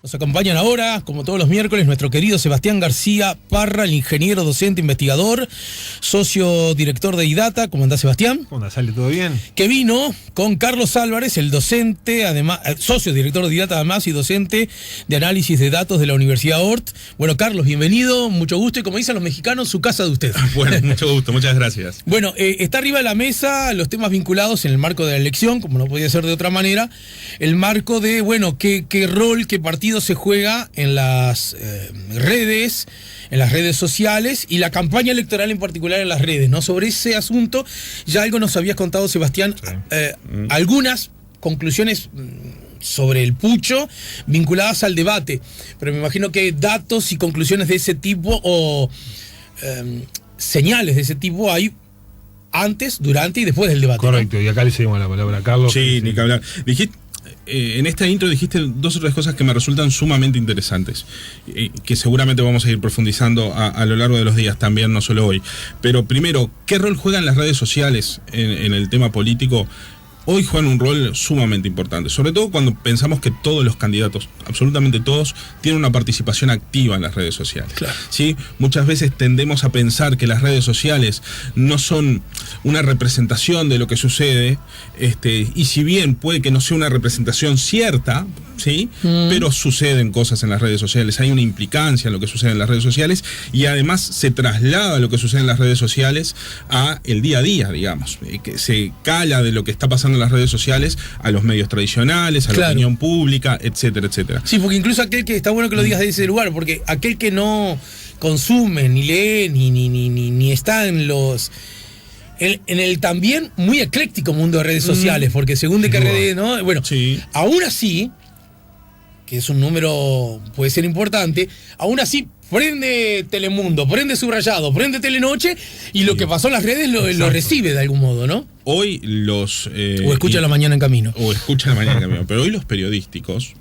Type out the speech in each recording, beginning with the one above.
Nos acompañan ahora, como todos los miércoles, nuestro querido Sebastián García Parra, el ingeniero, docente, investigador, socio director de IDATA. ¿Cómo andás, Sebastián? ¿Cómo andás, ¿sale todo bien? Que vino con Carlos Álvarez, el docente, además, socio director de IDATA además y docente de análisis de datos de la Universidad Ort. Bueno, Carlos, bienvenido, mucho gusto y como dicen los mexicanos, su casa de usted. Bueno, mucho gusto, muchas gracias. Bueno, está arriba de la mesa los temas vinculados en el marco de la elección, como no podía ser de otra manera, el marco de, bueno, qué rol, qué partido se juega en las redes sociales y la campaña electoral en particular en las redes, ¿no? Sobre ese asunto ya algo nos habías contado, Sebastián, sí. Algunas conclusiones sobre el pucho vinculadas al debate, pero me imagino que datos y conclusiones de ese tipo o señales de ese tipo hay antes, durante y después del debate. Correcto, ¿no? Y acá le seguimos la palabra a Carlos. Sí, ni que hablar. Dijiste, en esta intro dijiste dos o tres cosas que me resultan sumamente interesantes, que seguramente vamos a ir profundizando a lo largo de los días también, no solo hoy. Pero primero, ¿qué rol juegan las redes sociales en el tema político? Hoy juegan un rol sumamente importante, sobre todo cuando pensamos que todos los candidatos, absolutamente todos, tienen una participación activa en las redes sociales. Claro. ¿Sí? Muchas veces tendemos a pensar que las redes sociales no son una representación de lo que sucede, y si bien puede que no sea una representación cierta, ¿sí? Pero suceden cosas en las redes sociales, hay una implicancia en lo que sucede en las redes sociales y además se traslada lo que sucede en las redes sociales a el día a día, digamos, que se cala de lo que está pasando en las redes sociales a los medios tradicionales, a la opinión pública, etcétera, etcétera. Sí, porque incluso aquel que, está bueno que lo digas de ese lugar, porque aquel que no consume, ni lee, ni está en los... En el también muy ecléctico mundo de redes sociales, porque según de qué redes, ¿no? Bueno, sí. Aún así, que es un número, puede ser importante, aún así prende Telemundo, prende Subrayado, prende Telenoche y lo que pasó en las redes lo recibe de algún modo, ¿no? Hoy los... o escucha La Mañana en Camino. O escucha La Mañana en Camino. Pero hoy los periodísticos,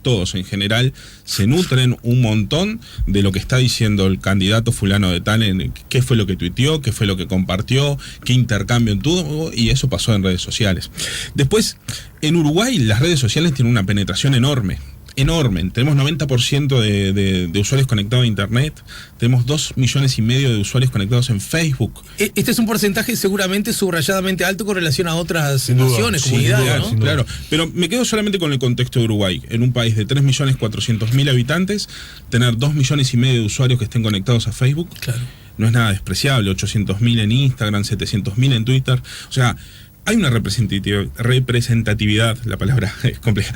todos en general, se nutren un montón de lo que está diciendo el candidato fulano de tal, en qué fue lo que tuiteó, qué fue lo que compartió, qué intercambio tuvo, y eso pasó en redes sociales. Después, en Uruguay las redes sociales tienen una penetración enorme. Tenemos 90% de usuarios conectados a internet, tenemos 2,5 millones de usuarios conectados en Facebook. Este es un porcentaje seguramente subrayadamente alto con relación a otras naciones, comunidades, ¿no? Claro, pero me quedo solamente con el contexto de Uruguay. En un país de 3.400.000 habitantes, tener 2,5 millones de usuarios que estén conectados a Facebook, claro, no es nada despreciable. 800.000 en Instagram, 700.000 en Twitter, o sea... Hay una representatividad, la palabra es compleja,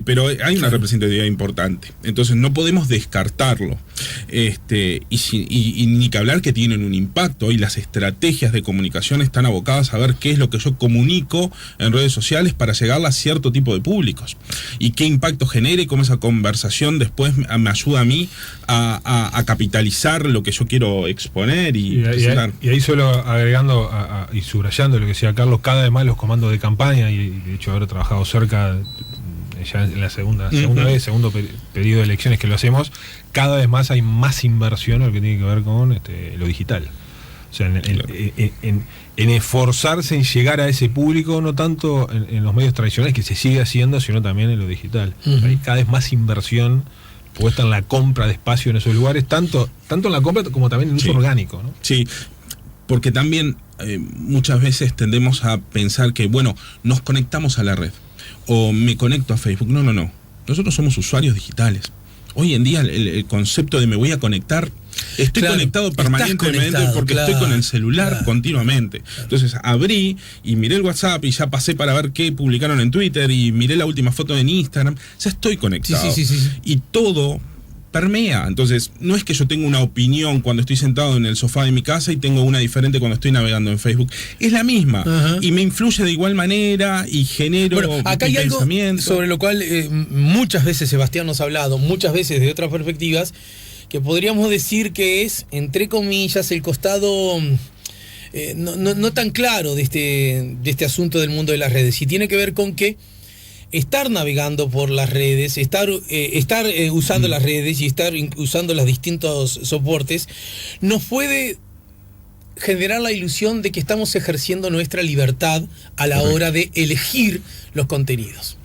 pero hay una representatividad importante. Entonces no podemos descartarlo. Y ni que hablar que tienen un impacto. Hoy las estrategias de comunicación están abocadas a ver qué es lo que yo comunico en redes sociales para llegar a cierto tipo de públicos. Y qué impacto genere y cómo esa conversación después me ayuda a mí a capitalizar lo que yo quiero exponer y ahí solo agregando y subrayando lo que decía Carlos, cada vez más los comandos de campaña, y de hecho haber trabajado cerca ya en la segundo periodo de elecciones que lo hacemos, cada vez más hay más inversión en lo que tiene que ver con lo digital. O sea, en esforzarse en llegar a ese público, no tanto en los medios tradicionales, que se sigue haciendo, sino también en lo digital. Hay cada vez más inversión puesta en la compra de espacio en esos lugares, tanto en la compra como también en uso orgánico, ¿no? Sí, porque también muchas veces tendemos a pensar que, bueno, nos conectamos a la red o me conecto a Facebook. No. Nosotros somos usuarios digitales. Hoy en día el concepto de me voy a conectar, estoy conectado permanentemente porque estoy con el celular continuamente. Entonces abrí y miré el WhatsApp y ya pasé para ver qué publicaron en Twitter y miré la última foto en Instagram. Ya estoy conectado. Sí. Y todo permea. Entonces, no es que yo tenga una opinión cuando estoy sentado en el sofá de mi casa y tengo una diferente cuando estoy navegando en Facebook. Es la misma. Y me influye de igual manera y genero acá hay pensamiento. Algo sobre lo cual muchas veces Sebastián nos ha hablado, muchas veces de otras perspectivas, que podríamos decir que es, entre comillas, el costado no tan claro de este asunto del mundo de las redes. Y tiene que ver con que estar navegando por las redes, estar usando las redes y estar usando los distintos soportes, nos puede generar la ilusión de que estamos ejerciendo nuestra libertad a la hora de elegir los contenidos.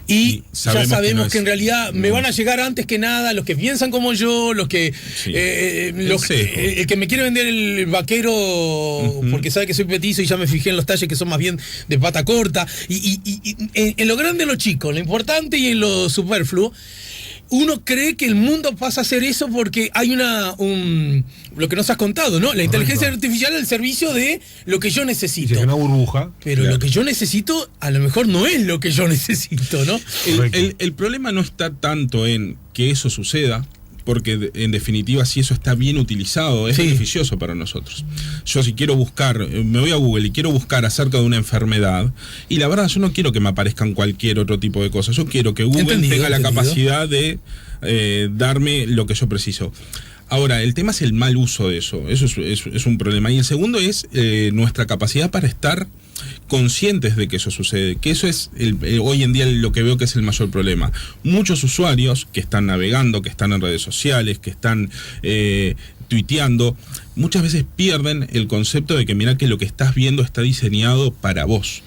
Y ya sabemos que en realidad me van a es. llegar antes que nada los que piensan como yo, los que Sí. el que me quiere vender el vaquero porque sabe que soy petizo y ya me fijé en los talles que son más bien de pata corta. Y en lo grande, en lo chico, en lo importante y en lo superfluo, uno cree que el mundo pasa a ser eso porque hay lo que nos has contado, ¿no? La inteligencia artificial al servicio de lo que yo necesito. Dice que una burbuja. Pero Claro. lo que yo necesito a lo mejor no es lo que yo necesito, ¿no? El problema no está tanto en que eso suceda, porque en definitiva si eso está bien utilizado es beneficioso para nosotros. Yo si quiero buscar, me voy a Google y quiero buscar acerca de una enfermedad, y la verdad yo no quiero que me aparezcan cualquier otro tipo de cosas, yo quiero que Google tenga la capacidad de darme lo que yo preciso. Ahora, el tema es el mal uso de eso es un problema. Y el segundo es nuestra capacidad para estar conscientes de que eso sucede, que eso es hoy en día lo que veo que es el mayor problema. Muchos usuarios que están navegando, que están en redes sociales, que están tuiteando, muchas veces pierden el concepto de que mira que lo que estás viendo está diseñado para vos.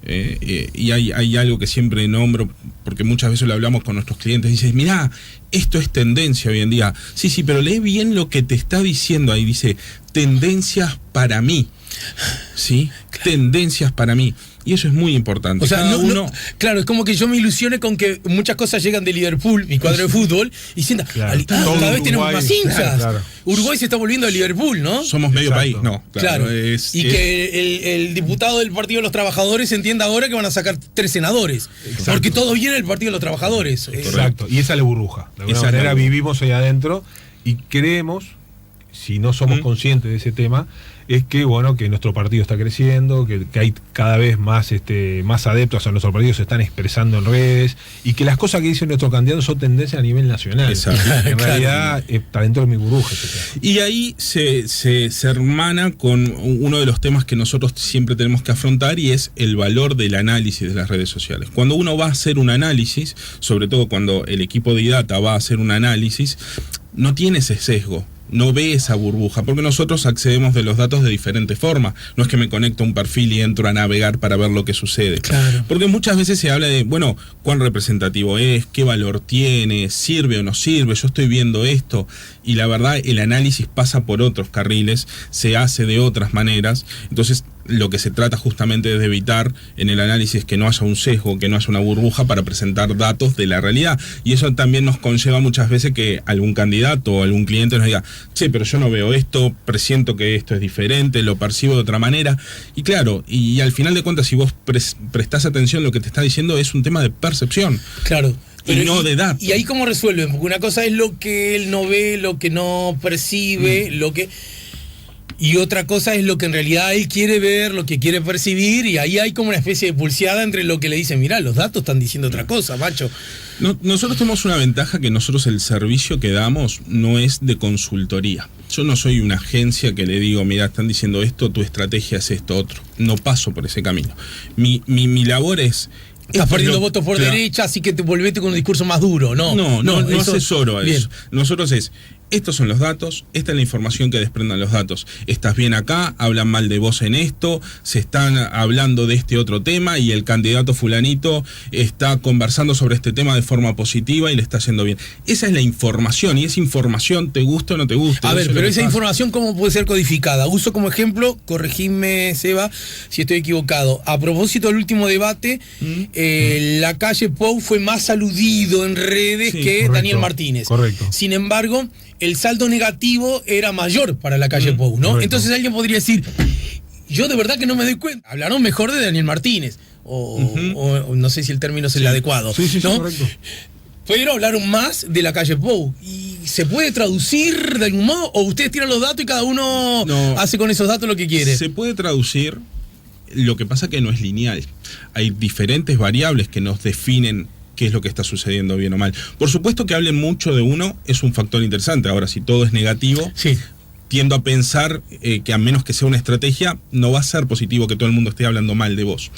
Y hay algo que siempre nombro, porque muchas veces lo hablamos con nuestros clientes, dices, mirá, esto es tendencia hoy en día. Sí, pero lee bien lo que te está diciendo ahí, dice, tendencias para mí. ¿Sí? Claro. Tendencias para mí. Y eso es muy importante. O sea, claro, es como que yo me ilusione con que muchas cosas llegan de Liverpool, mi cuadro de fútbol, y sienta, claro, cada vez tenemos más hinchas. Claro. Uruguay se está volviendo a Liverpool, ¿no? Somos medio país, no. Claro. Que el diputado del Partido de los Trabajadores entienda ahora que van a sacar 3 senadores. Exacto. Porque todo viene del Partido de los Trabajadores. Exacto. Y esa es la burbuja. De alguna manera vivimos ahí adentro y creemos, si no somos conscientes de ese tema, es que bueno, que nuestro partido está creciendo, que hay cada vez más más adeptos a nuestro partido, se están expresando en redes, y que las cosas que dicen nuestros candidatos son tendencias a nivel nacional. Exacto. En realidad está dentro de mi burbuja. Y ahí se hermana con uno de los temas que nosotros siempre tenemos que afrontar, y es el valor del análisis de las redes sociales. Cuando uno va a hacer un análisis, sobre todo cuando el equipo de IDATA va a hacer un análisis, no tiene ese sesgo. No ve esa burbuja, porque nosotros accedemos de los datos de diferente forma. No es que me conecto a un perfil y entro a navegar para ver lo que sucede. Claro. Porque muchas veces se habla de, bueno, cuán representativo es, qué valor tiene, sirve o no sirve, yo estoy viendo esto. Y la verdad, el análisis pasa por otros carriles, se hace de otras maneras. Entonces, lo que se trata justamente es de evitar en el análisis que no haya un sesgo, que no haya una burbuja para presentar datos de la realidad. Y eso también nos conlleva muchas veces que algún candidato o algún cliente nos diga, che, pero yo no veo esto, presiento que esto es diferente, lo percibo de otra manera. Y claro, y al final de cuentas, si vos prestás atención, lo que te está diciendo es un tema de percepción. Claro. Pero y no de datos. ¿Y ahí cómo resuelven? Porque una cosa es lo que él no ve, lo que no percibe, y otra cosa es lo que en realidad él quiere ver, lo que quiere percibir, y ahí hay como una especie de pulseada entre lo que le dicen, mirá, los datos están diciendo otra cosa, macho. Nosotros tenemos una ventaja, que nosotros el servicio que damos no es de consultoría. Yo no soy una agencia que le digo, mira, están diciendo esto, tu estrategia es esto, otro. No paso por ese camino. Mi labor es... Estás perdiendo votos por derecha, así que te volvete con un discurso más duro, ¿no? No asesoro a eso. Nosotros estos son los datos, esta es la información que desprendan los datos. Estás bien acá, hablan mal de vos en esto, se están hablando de este otro tema y el candidato fulanito está conversando sobre este tema de forma positiva y le está yendo bien. Esa es la información, y esa información te gusta o no te gusta. A ver, pero esa información, ¿cómo puede ser codificada? Uso como ejemplo, corregime, Seba, si estoy equivocado. A propósito del último debate, la calle Pou fue más aludido en redes que correcto, Daniel Martínez. Correcto. Sin embargo, el saldo negativo era mayor para la calle Pou, ¿no? Correcto. Entonces alguien podría decir, yo de verdad que no me doy cuenta. Hablaron mejor de Daniel Martínez. O no sé si el término es el adecuado. Sí, ¿no? Correcto. Pero hablaron más de la calle Pou. ¿Y se puede traducir de algún modo? ¿O ustedes tiran los datos y cada uno hace con esos datos lo que quiere? Se puede traducir, lo que pasa que no es lineal. Hay diferentes variables que nos definen qué es lo que está sucediendo bien o mal. Por supuesto que hablen mucho de uno es un factor interesante. Ahora, si todo es negativo, tiendo a pensar que a menos que sea una estrategia, no va a ser positivo que todo el mundo esté hablando mal de vos.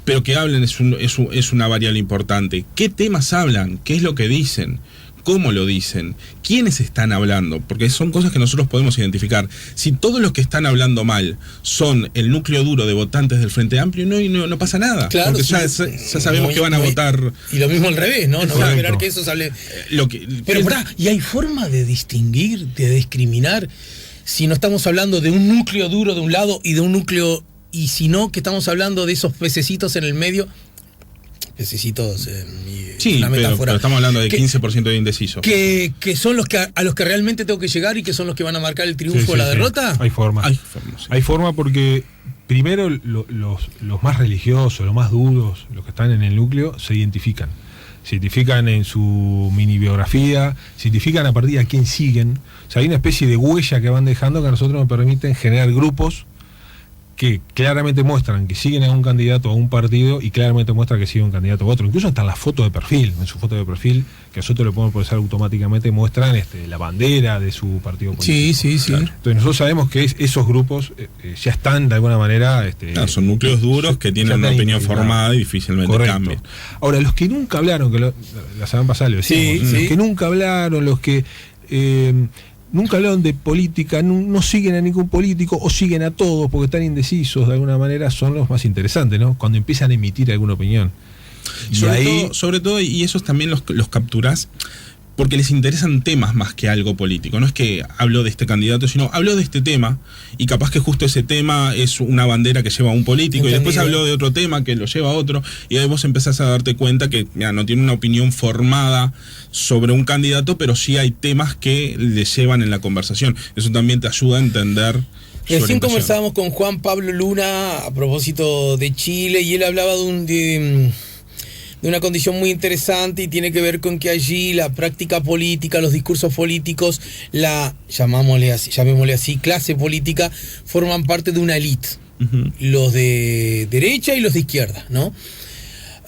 Pero que hablen es una variable importante. ¿Qué temas hablan? ¿Qué es lo que dicen? cómo lo dicen, quiénes están hablando, porque son cosas que nosotros podemos identificar. Si todos los que están hablando mal son el núcleo duro de votantes del Frente Amplio, no pasa nada, claro, porque sí, ya sabemos que van a votar. Y lo mismo al revés, ¿no? No voy a esperar que eso sale. Pero pará, ¿y hay forma de distinguir, de discriminar, si no estamos hablando de un núcleo duro de un lado y de un núcleo, y si no, que estamos hablando de esos pececitos en el medio? Pececitos, sí, una metáfora. pero estamos hablando de 15% de indecisos. Que son los que a los que realmente tengo que llegar y que son los que van a marcar el triunfo o la derrota. Hay forma. Hay forma porque primero los más religiosos, los más duros, los que están en el núcleo, se identifican. Se identifican en su mini biografía, se identifican a partir de a quién siguen. O sea, hay una especie de huella que van dejando que a nosotros nos permiten generar grupos que claramente muestran que siguen a un candidato o a un partido y claramente muestran que siguen a un candidato u otro. Incluso hasta la foto de perfil, en su foto de perfil, que nosotros le podemos procesar automáticamente, muestran la bandera de su partido político. Sí. Claro. Entonces nosotros sabemos que esos grupos ya están de alguna manera... son núcleos duros que tienen una opinión formada y difícilmente cambian. Ahora, los que nunca hablaron, que la semana pasada lo decíamos, los que nunca hablaron, los que... nunca hablaron de política, no siguen a ningún político o siguen a todos porque están indecisos de alguna manera, son los más interesantes, ¿no? Cuando empiezan a emitir alguna opinión. Sobre todo, y esos también los capturás porque les interesan temas más que algo político. No es que hablo de este candidato, sino hablo de este tema y capaz que justo ese tema es una bandera que lleva a un político. Entendido. Y después hablo de otro tema que lo lleva a otro y ahí vos empezás a darte cuenta que no tiene una opinión formada sobre un candidato, pero sí hay temas que le llevan en la conversación. Eso también te ayuda a entender. Recién conversábamos con Juan Pablo Luna a propósito de Chile y él hablaba de una condición muy interesante y tiene que ver con que allí la práctica política, los discursos políticos, llamémosle así, clase política, forman parte de una élite. Uh-huh. Los de derecha y los de izquierda, ¿no?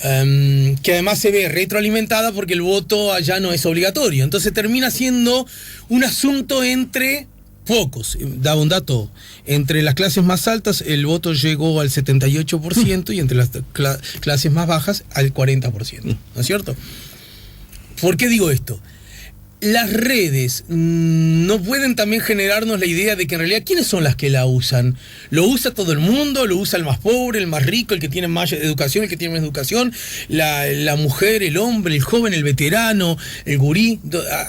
Que además se ve retroalimentada porque el voto allá no es obligatorio. Entonces termina siendo un asunto entre pocos. Daba un dato, entre las clases más altas el voto llegó al 78% y entre las clases más bajas al 40%, ¿no es cierto? ¿Por qué digo esto? Las redes no pueden también generarnos la idea de que en realidad ¿quiénes son las que la usan? ¿Lo usa todo el mundo? ¿Lo usa el más pobre, el más rico, el que tiene más educación, el que tiene menos educación? ¿La mujer, el hombre, el joven, el veterano, el gurí?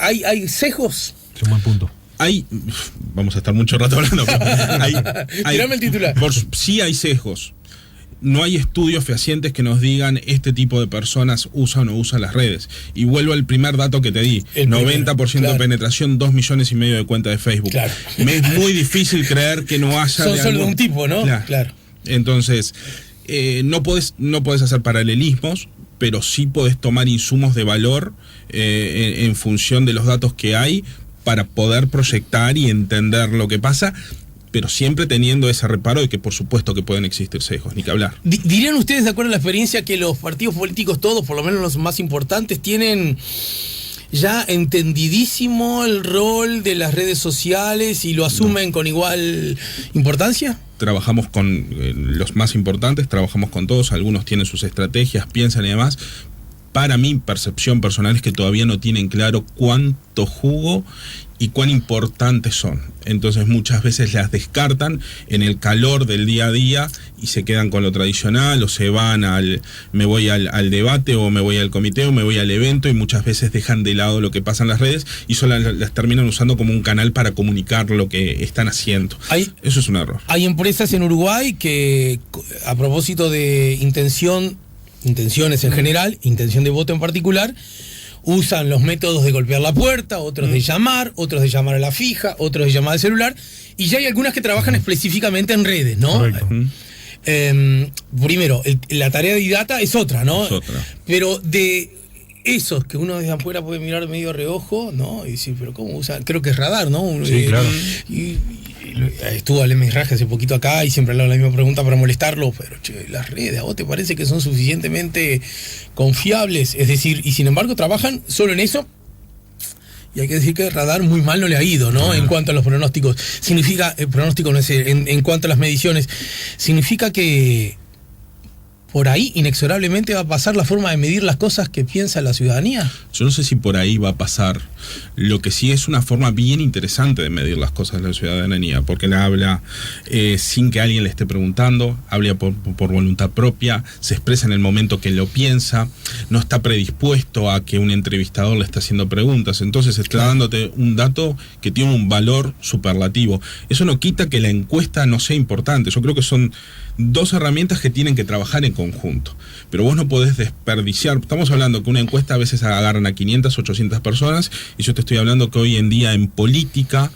¿Hay sesgos? Es un buen punto. Vamos a estar mucho rato hablando. Tirame el titular. Sí hay sesgos. No hay estudios fehacientes que nos digan este tipo de personas usa o no usa las redes. Y vuelvo al primer dato que te di. 90% de penetración, 2,5 millones de cuentas de Facebook. Claro. Me es muy difícil creer que no haya... Son solo de un tipo, ¿no? Claro. Entonces, no podés hacer paralelismos, pero sí podés tomar insumos de valor en función de los datos que hay para poder proyectar y entender lo que pasa, pero siempre teniendo ese reparo de que por supuesto que pueden existir sesgos, ni que hablar. ¿Dirían ustedes, de acuerdo a la experiencia, que los partidos políticos todos, por lo menos los más importantes, tienen ya entendidísimo el rol de las redes sociales y lo asumen con igual importancia? Trabajamos con los más importantes, trabajamos con todos, algunos tienen sus estrategias, piensan y demás. Para mi percepción personal es que todavía no tienen claro cuánto jugo y cuán importantes son. Entonces muchas veces las descartan en el calor del día a día y se quedan con lo tradicional o se van me voy al debate o me voy al comité o me voy al evento y muchas veces dejan de lado lo que pasa en las redes y solo las terminan usando como un canal para comunicar lo que están haciendo. Eso es un error. Hay empresas en Uruguay que, a propósito de intenciones en general, intención de voto en particular, usan los métodos de golpear la puerta, otros de llamar, otros de llamar a la fija, otros de llamar al celular, y ya hay algunas que trabajan específicamente en redes, ¿no? Correcto. Primero, la tarea de Idata es otra, ¿no? Es otra. Pero de esos que uno desde afuera puede mirar medio reojo, ¿no? Y decir, pero ¿cómo usa? Creo que es radar, ¿no? Sí, claro. Y estuvo Alemis Raje hace poquito acá y siempre le hago la misma pregunta para molestarlo, pero che, las redes, ¿a vos te parece que son suficientemente confiables? Es decir, y sin embargo trabajan solo en eso. Y hay que decir que Radar muy mal no le ha ido, ¿no? En cuanto a los pronósticos. Significa, pronóstico no es, en cuanto a las mediciones, significa que por ahí inexorablemente va a pasar la forma de medir las cosas que piensa la ciudadanía. Yo no sé si por ahí va a pasar. Lo que sí es una forma bien interesante de medir las cosas de la ciudadanía, porque la habla sin que alguien le esté preguntando, habla por voluntad propia, se expresa en el momento que lo piensa, no está predispuesto a que un entrevistador le esté haciendo preguntas, entonces está dándote un dato que tiene un valor superlativo. Eso no quita que la encuesta no sea importante. Yo creo que son dos herramientas que tienen que trabajar en conjunto, pero vos no podés desperdiciar. Estamos hablando que una encuesta a veces agarran a 500, 800 personas, y yo te estoy hablando que hoy en día en política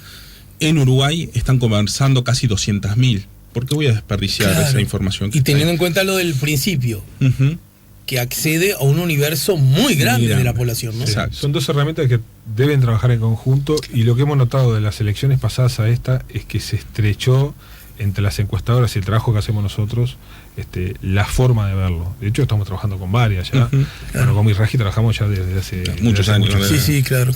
en Uruguay están conversando casi 200.000. ¿Por qué voy a desperdiciar esa información? Y teniendo en cuenta lo del principio, que accede a un universo muy grande de la población, ¿no? Exacto. Son dos herramientas que deben trabajar en conjunto, y lo que hemos notado de las elecciones pasadas a esta es que se estrechó entre las encuestadoras y el trabajo que hacemos nosotros, la forma de verlo. De hecho, estamos trabajando con varias ya. Bueno, con Mirraji trabajamos ya desde hace muchos años. Sí, claro.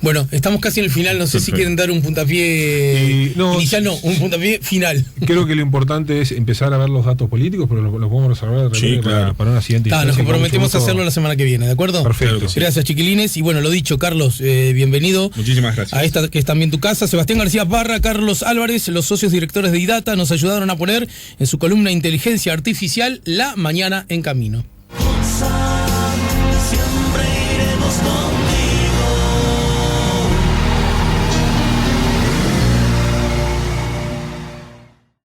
Bueno, estamos casi en el final, no sé si quieren dar un puntapié inicial, un puntapié final. Creo que lo importante es empezar a ver los datos políticos, pero lo podemos resolver de repente para una siguiente instancia. Nos comprometemos a hacerlo la semana que viene, ¿de acuerdo? Perfecto. Gracias, chiquilines. Y bueno, lo dicho, Carlos, bienvenido. Muchísimas gracias. A esta que es también tu casa. Sebastián García Parra, Carlos Álvarez, los socios directores de IDATA, nos ayudaron a poner en su columna Inteligencia Artificial la mañana en camino.